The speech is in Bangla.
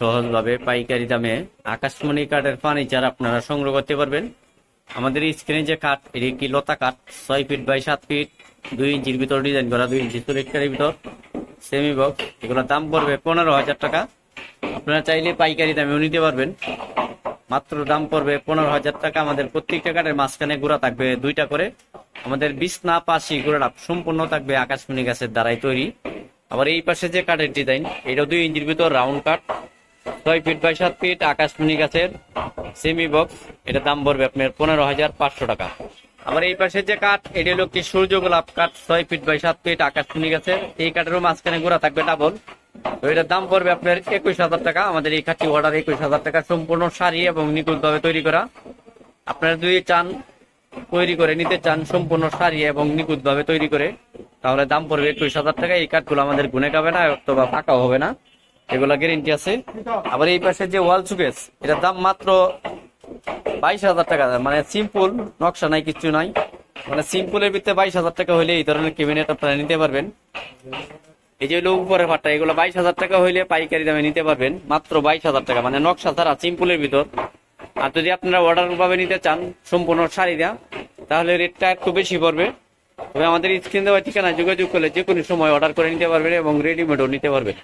সহজভাবে পাইকারি দামে আকাশমণি কাঠের ফার্নিচার আপনারা সংগ্রহ করতে পারবেন। আমাদের স্ক্রিনে যে কাঠ, এটি কি লতা কাঠ, 6 ফিট বাই 7 ফিট, 2 ইঞ্চির ভিতর ডিজাইন করা, 2 ইঞ্চি চুরিকারের ভিতর সেমি বক্স। এগুলোর দাম পড়বে 15,000 টাকা। আপনারা চাইলে পাইকারি দামেও নিতে পারবেন। মাত্র দাম পড়বে 15,000 টাকা। আমাদের প্রত্যেকটা কাঠের মাঝখানে গোড়া থাকবে 2টা করে। আমাদের বিছনা পাশি গোড়াটা সম্পূর্ণ থাকবে আকাশমণি গাছের দ্বারাই তৈরি। আবার এই পাশে যে কাঠের ডিজাইন, এটাও 2 ইঞ্চির ভিতর রাউন্ড কাঠ, 6 ফিট বাই 7 ফিট আকাশমণি গাছের সেমি বক্স। এটার দাম পড়বে আপনার 15,500 টাকা। আবার এই পাশে যে কাঠ, এটি হলো কি সূর্য গোলাপ কাঠ, 6 ফিট বাই 7 ফিট আকাশমণি গাছের। এই কাঠেরও মাঝখানে গোড়া থাকবে ডাবল। তো এটার দাম পড়বে আপনার 21,000 টাকা। আমাদের এই কাঠটি অর্ডার 21,000 টাকা, সম্পূর্ণ শাড়ি এবং নিখুঁতভাবে তৈরি করা। আপনারা যদি চান তৈরি করে নিতে চান সম্পূর্ণ শাড়ি এবং নিখুঁতভাবে তৈরি করে, তাহলে দাম পড়বে 21,000 টাকা। এই কাঠগুলো আমাদের গুনে খাবে না অথবা ফাঁকাও হবে না, এগুলা গ্যারেন্টি আছে। আবার এই পাশে যে ওয়াল সুকেস, এটার দাম মাত্র 22,000 টাকা। মানে সিম্পল, নকশা নাই, কিছু নাই, মানে সিম্পলের ভিতরে 22,000 টাকা হলে এই ধরনের ক্যাবিনেট আপনারা নিতে পারবেন। এই যে হলো উপরের পাটটা, এগুলো 22,000 টাকা হইলে পাইকারি দামে নিতে পারবেন মাত্র 22,000 টাকা, মানে নকশা ছাড়া সিম্পলের ভিতর। আর যদি আপনারা অর্ডার ভাবে নিতে চান সম্পূর্ণ শাড়ি দেওয়া, তাহলে রেটটা একটু বেশি পড়বে। তবে আমাদের স্ক্রিন দেওয়া ঠিকানায় যোগাযোগ করলে যে কোনো সময় অর্ডার করে নিতে পারবেন এবং রেডিমেডও নিতে পারবেন।